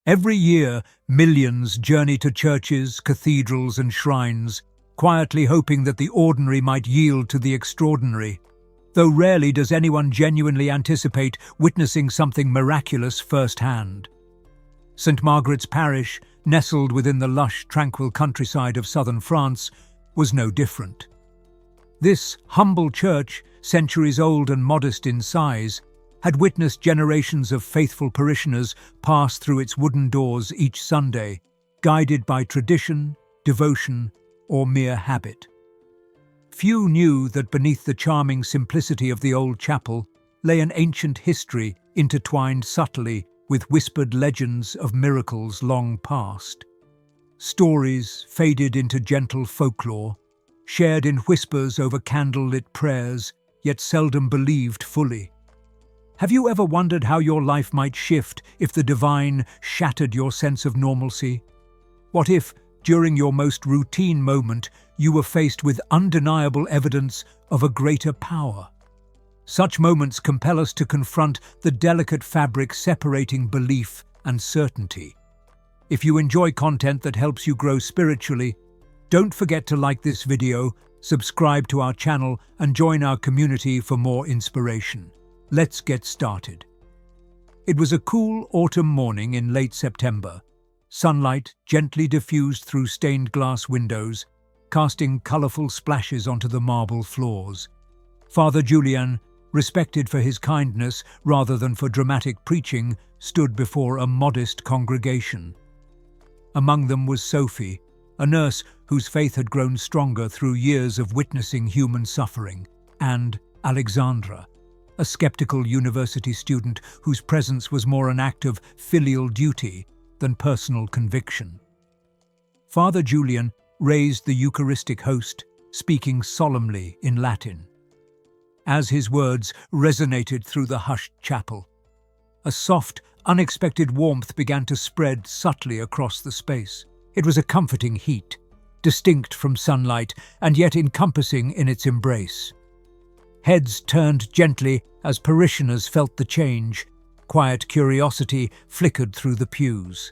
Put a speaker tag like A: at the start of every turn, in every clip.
A: Every year, millions journey to churches, cathedrals and shrines, quietly hoping that the ordinary might yield to the extraordinary, though rarely does anyone genuinely anticipate witnessing something miraculous firsthand. St. Margaret's parish, nestled within the lush, tranquil countryside of southern France, was no different. This humble church, centuries old and modest in size, had witnessed generations of faithful parishioners pass through its wooden doors each Sunday, guided by tradition, devotion, or mere habit. Few knew that beneath the charming simplicity of the old chapel lay an ancient history intertwined subtly with whispered legends of miracles long past. Stories faded into gentle folklore, shared in whispers over candle-lit prayers, yet seldom believed fully. Have you ever wondered how your life might shift if the divine shattered your sense of normalcy? What if, during your most routine moment, you were faced with undeniable evidence of a greater power? Such moments compel us to confront the delicate fabric separating belief and certainty. If you enjoy content that helps you grow spiritually, don't forget to like this video, subscribe to our channel, and join our community for more inspiration. Let's get started. It was a cool autumn morning in late September. Sunlight gently diffused through stained glass windows, casting colourful splashes onto the marble floors. Father Julien, respected for his kindness rather than for dramatic preaching, stood before a modest congregation. Among them was Sophie, a nurse whose faith had grown stronger through years of witnessing human suffering, and Alexandra, a skeptical university student whose presence was more an act of filial duty than personal conviction. Father Julien raised the Eucharistic host, speaking solemnly in Latin. As his words resonated through the hushed chapel, a soft, unexpected warmth began to spread subtly across the space. It was a comforting heat, distinct from sunlight and yet encompassing in its embrace. Heads turned gently as parishioners felt the change. Quiet curiosity flickered through the pews.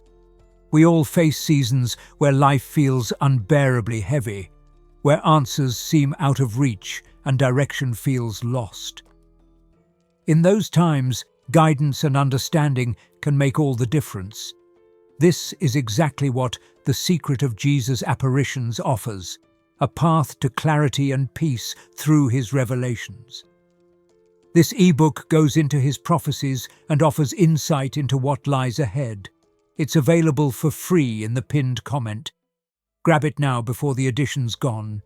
A: We all face seasons where life feels unbearably heavy, where answers seem out of reach and direction feels lost. In those times, guidance and understanding can make all the difference. This is exactly what The Secret of Jesus' Apparitions offers, a path to clarity and peace through his revelations. This ebook goes into his prophecies and offers insight into what lies ahead. It's available for free in the pinned comment. Grab it now before the edition's gone.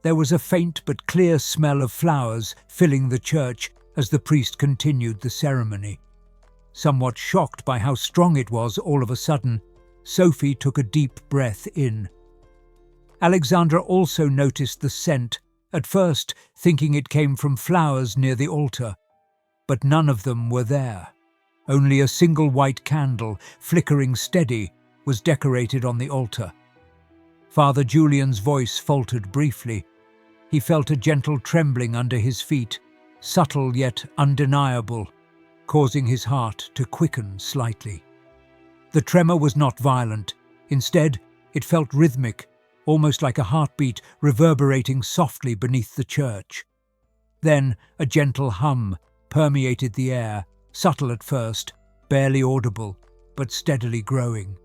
A: There was a faint but clear smell of flowers filling the church as the priest continued the ceremony. Somewhat shocked by how strong it was all of a sudden, Sophie took a deep breath in. Alexandra also noticed the scent, at first thinking it came from flowers near the altar. But none of them were there. Only a single white candle, flickering steady, was decorated on the altar. Father Julien's voice faltered briefly. He felt a gentle trembling under his feet, subtle yet undeniable, causing his heart to quicken slightly. The tremor was not violent. Instead, it felt rhythmic, almost like a heartbeat reverberating softly beneath the church. Then a gentle hum permeated the air, subtle at first, barely audible, but steadily growing.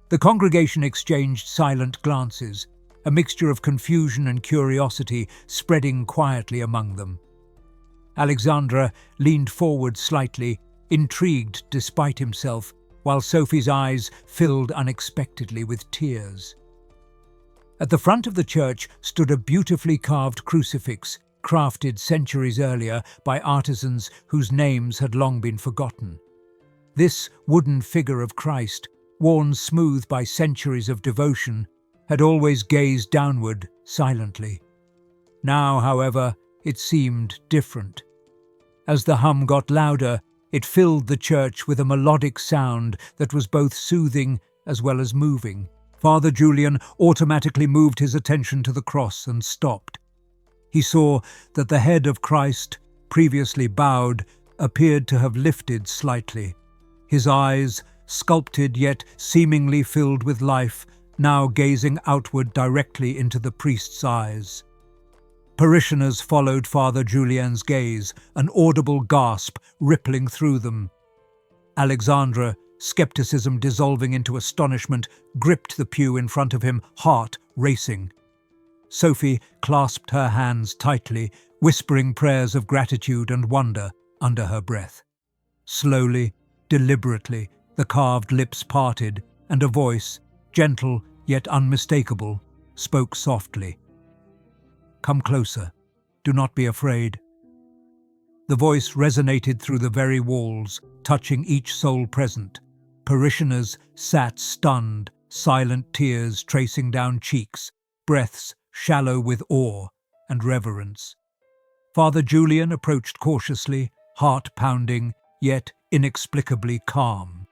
A: The congregation exchanged silent glances, a mixture of confusion and curiosity spreading quietly among them. Alexandra leaned forward slightly, intrigued despite himself, while Sophie's eyes filled unexpectedly with tears. At the front of the church stood a beautifully carved crucifix, crafted centuries earlier by artisans whose names had long been forgotten. This wooden figure of Christ, worn smooth by centuries of devotion, had always gazed downward silently. Now, however, it seemed different. As the hum got louder, it filled the church with a melodic sound that was both soothing as well as moving. Father Julien automatically moved his attention to the cross and stopped. He saw that the head of Christ, previously bowed, appeared to have lifted slightly. His eyes, sculpted yet seemingly filled with life, now gazing outward directly into the priest's eyes. Parishioners followed Father Julien's gaze, an audible gasp rippling through them. Alexandra, skepticism dissolving into astonishment, gripped the pew in front of him, heart racing. Sophie clasped her hands tightly, whispering prayers of gratitude and wonder under her breath. Slowly, deliberately, the carved lips parted, and a voice, gentle yet unmistakable, spoke softly. "Come closer. Do not be afraid." The voice resonated through the very walls, touching each soul present. Parishioners sat stunned, silent tears tracing down cheeks, breaths shallow with awe and reverence. Father Julian approached cautiously, heart pounding, yet inexplicably calm.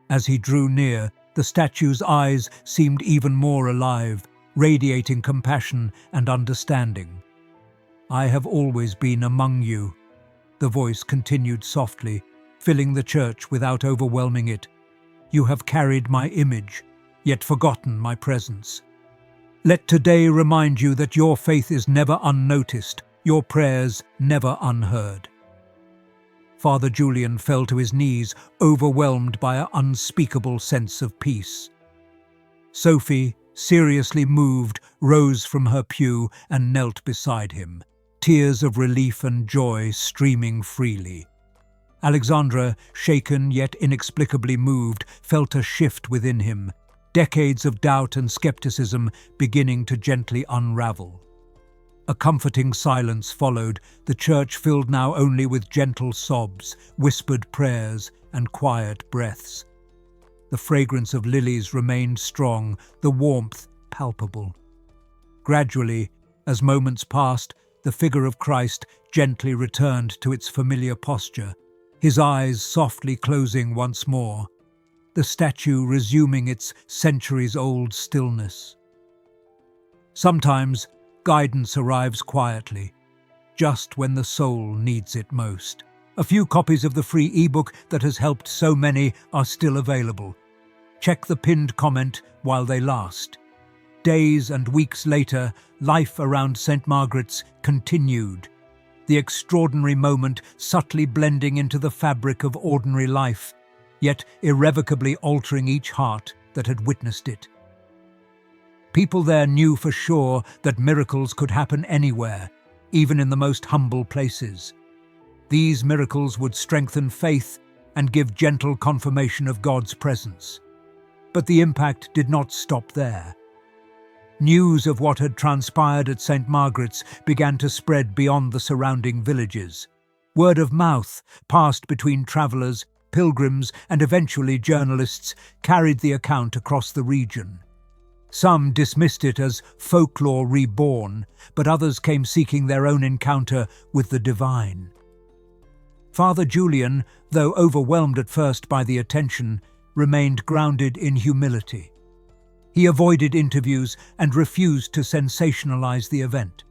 A: As he drew near, the statue's eyes seemed even more alive, radiating compassion and understanding. "I have always been among you," the voice continued softly, filling the church without overwhelming it. "You have carried my image, yet forgotten my presence. Let today remind you that your faith is never unnoticed, your prayers never unheard." Father Julian fell to his knees, overwhelmed by an unspeakable sense of peace. Sophie, seriously moved, rose from her pew and knelt beside him, tears of relief and joy streaming freely. Alexandra, shaken yet inexplicably moved, felt a shift within him, decades of doubt and skepticism beginning to gently unravel. A comforting silence followed, the church filled now only with gentle sobs, whispered prayers, and quiet breaths. The fragrance of lilies remained strong, the warmth palpable. Gradually, as moments passed, the figure of Christ gently returned to its familiar posture, his eyes softly closing once more, the statue resuming its centuries-old stillness. Sometimes, guidance arrives quietly, just when the soul needs it most. A few copies of the free ebook that has helped so many are still available. Check the pinned comment while they last. Days and weeks later, life around St. Margaret's continued, the extraordinary moment subtly blending into the fabric of ordinary life, yet irrevocably altering each heart that had witnessed it. People there knew for sure that miracles could happen anywhere, even in the most humble places. These miracles would strengthen faith and give gentle confirmation of God's presence. But the impact did not stop there. News of what had transpired at St. Margaret's began to spread beyond the surrounding villages. Word of mouth, passed between travellers, pilgrims, and eventually journalists, carried the account across the region. Some dismissed it as folklore reborn, but others came seeking their own encounter with the divine. Father Julian, though overwhelmed at first by the attention, remained grounded in humility. He avoided interviews and refused to sensationalize the event.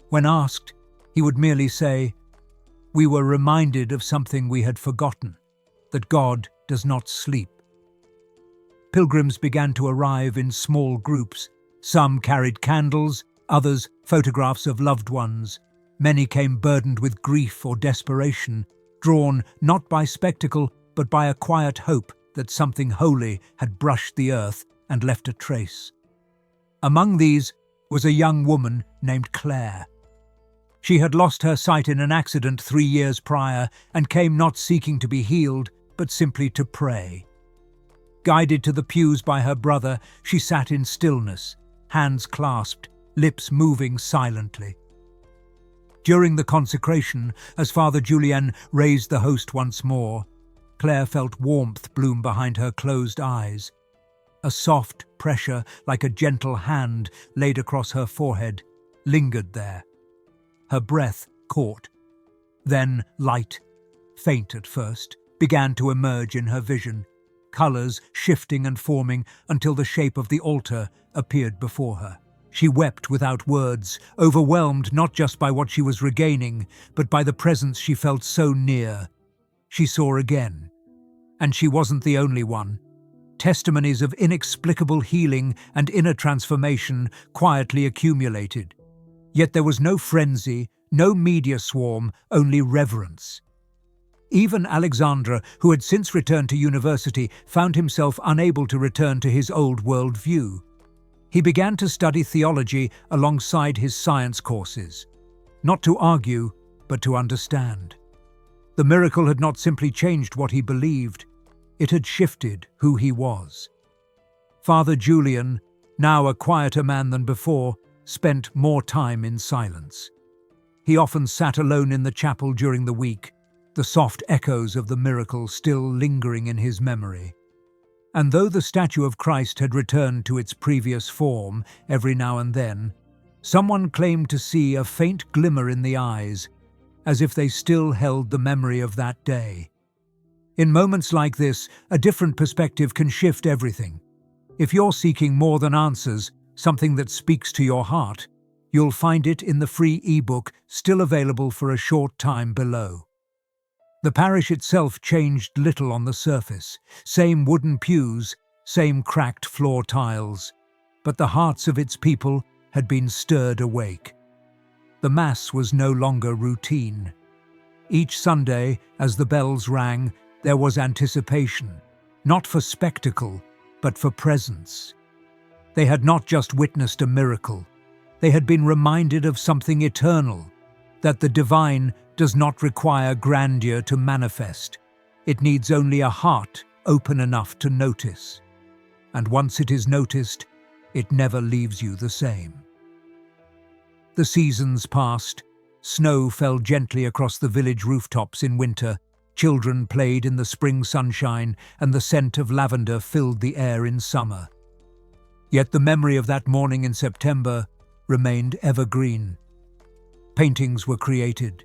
A: When asked, he would merely say, "We were reminded of something we had forgotten, that God does not sleep." Pilgrims began to arrive in small groups. Some carried candles, others photographs of loved ones. Many came burdened with grief or desperation, drawn not by spectacle but by a quiet hope that something holy had brushed the earth and left a trace. Among these was a young woman named Claire. She had lost her sight in an accident 3 years prior and came not seeking to be healed, but simply to pray. Guided to the pews by her brother, she sat in stillness, hands clasped, lips moving silently. During the consecration, as Father Julian raised the host once more, Claire felt warmth bloom behind her closed eyes. A soft pressure, like a gentle hand laid across her forehead, lingered there. Her breath caught. Then light, faint at first, began to emerge in her vision, colours shifting and forming until the shape of the altar appeared before her. She wept without words, overwhelmed not just by what she was regaining, but by the presence she felt so near. She saw again. And she wasn't the only one. testimonies of inexplicable healing and inner transformation quietly accumulated. Yet there was no frenzy, no media swarm, only reverence. Even Alexandra, who had since returned to university, found himself unable to return to his old worldview. He began to study theology alongside his science courses, not to argue, but to understand. The miracle had not simply changed what he believed, it had shifted who he was. Father Julian, now a quieter man than before, spent more time in silence. He often sat alone in the chapel during the week, the soft echoes of the miracle still lingering in his memory. And though the statue of Christ had returned to its previous form every now and then, someone claimed to see a faint glimmer in the eyes, as if they still held the memory of that day. In moments like this, a different perspective can shift everything. If you're seeking more than answers, something that speaks to your heart, you'll find it in the free ebook still available for a short time below. The parish itself changed little on the surface. Same wooden pews, same cracked floor tiles, but the hearts of its people had been stirred awake. The Mass was no longer routine. Each Sunday, as the bells rang, there was anticipation, not for spectacle, but for presence. They had not just witnessed a miracle, they had been reminded of something eternal, that the divine does not require grandeur to manifest. It needs only a heart open enough to notice. And once it is noticed, it never leaves you the same. The seasons passed. Snow fell gently across the village rooftops in winter. Children played in the spring sunshine, and the scent of lavender filled the air in summer. Yet the memory of that morning in September remained evergreen. Paintings were created,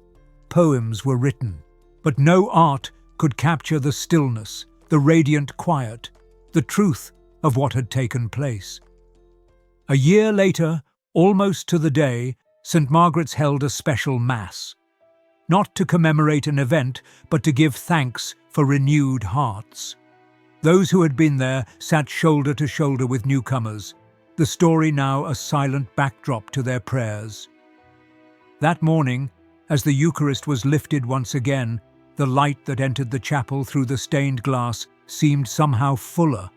A: poems were written, but no art could capture the stillness, the radiant quiet, the truth of what had taken place. A year later, almost to the day, St. Margaret's held a special Mass, not to commemorate an event, but to give thanks for renewed hearts. Those who had been there sat shoulder to shoulder with newcomers, the story now a silent backdrop to their prayers. That morning, as the Eucharist was lifted once again, the light that entered the chapel through the stained glass seemed somehow fuller,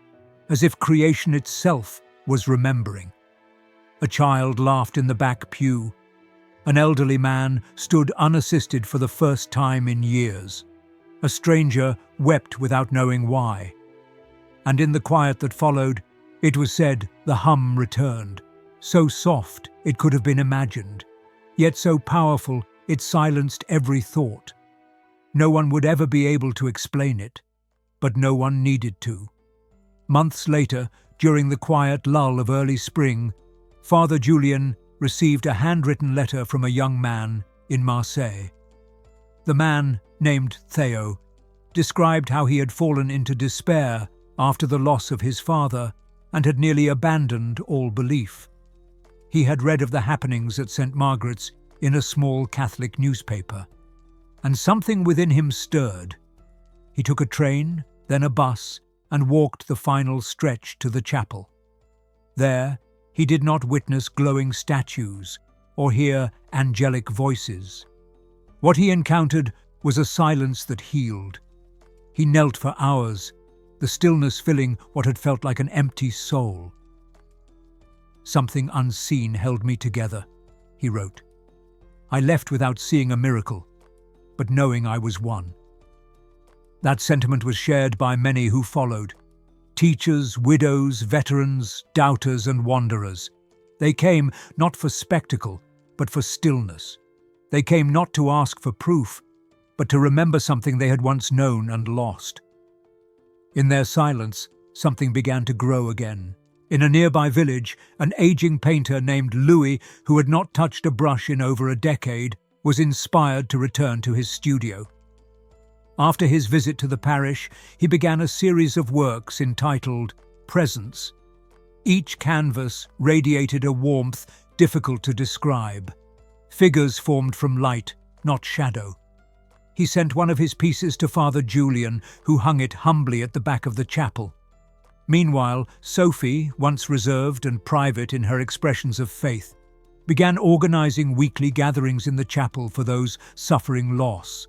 A: as if creation itself was remembering. A child laughed in the back pew. An elderly man stood unassisted for the first time in years. A stranger wept without knowing why. And in the quiet that followed, it was said the hum returned, so soft it could have been imagined, yet so powerful it silenced every thought. No one would ever be able to explain it, but no one needed to. Months later, during the quiet lull of early spring, Father Julian received a handwritten letter from a young man in Marseille. The man, named Theo, described how he had fallen into despair after the loss of his father and had nearly abandoned all belief. He had read of the happenings at St. Margaret's in a small Catholic newspaper, and something within him stirred. He took a train, then a bus, and walked the final stretch to the chapel. There, he did not witness glowing statues or hear angelic voices. What he encountered was a silence that healed. He knelt for hours, the stillness filling what had felt like an empty soul. "Something unseen held me together," he wrote. "I left without seeing a miracle, but knowing I was one." That sentiment was shared by many who followed. Teachers, widows, veterans, doubters and wanderers. They came not for spectacle, but for stillness. They came not to ask for proof, but to remember something they had once known and lost. In their silence, something began to grow again. In a nearby village, an aging painter named Louis, who had not touched a brush in over a decade, was inspired to return to his studio. After his visit to the parish, he began a series of works entitled Presence. Each canvas radiated a warmth difficult to describe. Figures formed from light, not shadow. He sent one of his pieces to Father Julian, who hung it humbly at the back of the chapel. Meanwhile, Sophie, once reserved and private in her expressions of faith, began organizing weekly gatherings in the chapel for those suffering loss.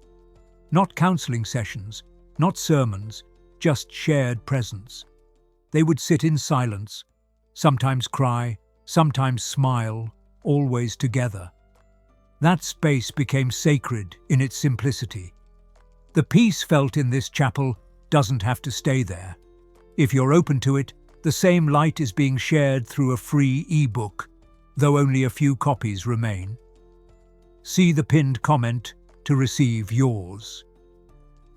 A: Not counseling sessions, not sermons, just shared presence. They would sit in silence, sometimes cry, sometimes smile, always together. That space became sacred in its simplicity. The peace felt in this chapel doesn't have to stay there. If you're open to it, the same light is being shared through a free e-book, though only a few copies remain. See the pinned comment to receive yours.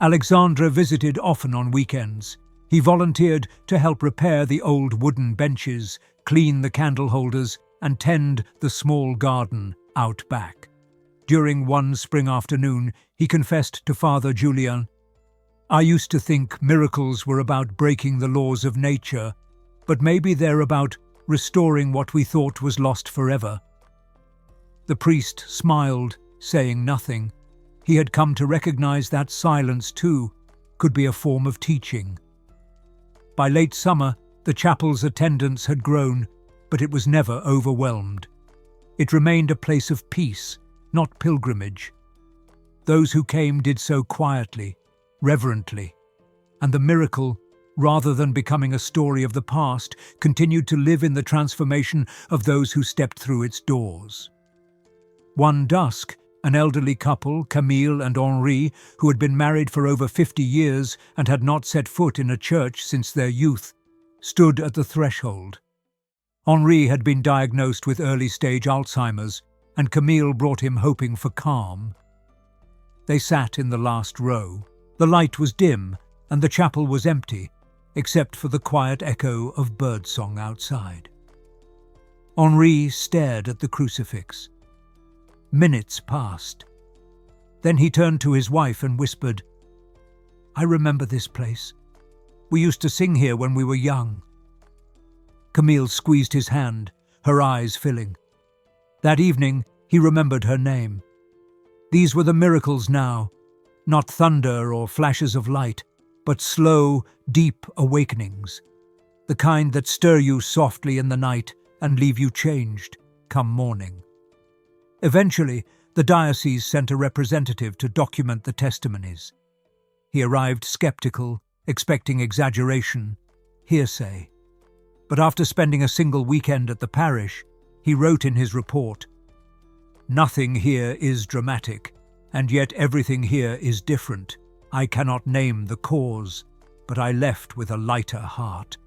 A: Alexandre visited often on weekends. He volunteered to help repair the old wooden benches, clean the candle holders, and tend the small garden out back. During one spring afternoon, he confessed to Father Julien, "I used to think miracles were about breaking the laws of nature, but maybe they're about restoring what we thought was lost forever." The priest smiled, saying nothing. He had come to recognize that silence, too, could be a form of teaching. By late summer, the chapel's attendance had grown, but it was never overwhelmed. It remained a place of peace, not pilgrimage. Those who came did so quietly, reverently, and the miracle, rather than becoming a story of the past, continued to live in the transformation of those who stepped through its doors. One dusk, an elderly couple, Camille and Henri, who had been married for over 50 years and had not set foot in a church since their youth, stood at the threshold. Henri had been diagnosed with early-stage Alzheimer's, and Camille brought him hoping for calm. They sat in the last row. The light was dim, and the chapel was empty, except for the quiet echo of birdsong outside. Henri stared at the crucifix. Minutes passed. Then he turned to his wife and whispered, "I remember this place. We used to sing here when we were young." Camille squeezed his hand, her eyes filling. That evening, he remembered her name. These were the miracles now, not thunder or flashes of light, but slow, deep awakenings, the kind that stir you softly in the night and leave you changed come morning. Eventually, the diocese sent a representative to document the testimonies. He arrived skeptical, expecting exaggeration, hearsay. But after spending a single weekend at the parish, he wrote in his report, "Nothing here is dramatic, and yet everything here is different. I cannot name the cause, but I left with a lighter heart."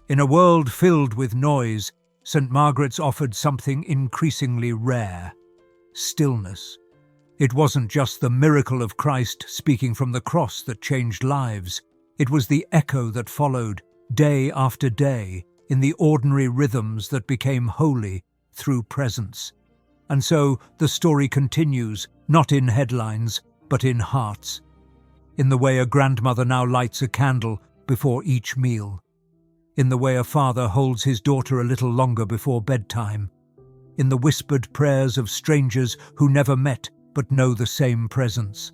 A: In a world filled with noise, St. Margaret's offered something increasingly rare: stillness. It wasn't just the miracle of Christ speaking from the cross that changed lives. It was the echo that followed, day after day, in the ordinary rhythms that became holy through presence. And so the story continues, not in headlines, but in hearts. In the way a grandmother now lights a candle before each meal. In the way a father holds his daughter a little longer before bedtime. In the whispered prayers of strangers who never met but know the same presence.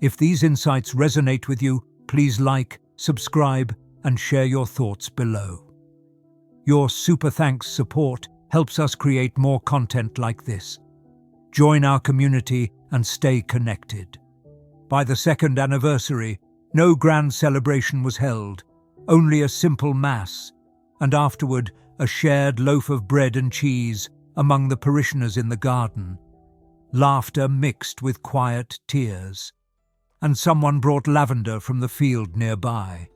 A: If these insights resonate with you, please like, subscribe, and share your thoughts below. Your super thanks support helps us create more content like this. Join our community and stay connected. By the second anniversary, no grand celebration was held, only a simple mass, and afterward a shared loaf of bread and cheese among the parishioners in the garden. Laughter mixed with quiet tears, and someone brought lavender from the field nearby.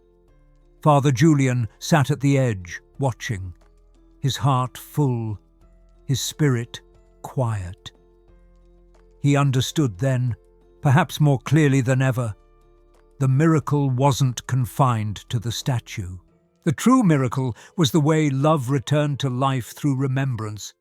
A: Father Julien sat at the edge, watching, his heart full, his spirit quiet. He understood then, perhaps more clearly than ever, the miracle wasn't confined to the statue. The true miracle was the way love returned to life through remembrance,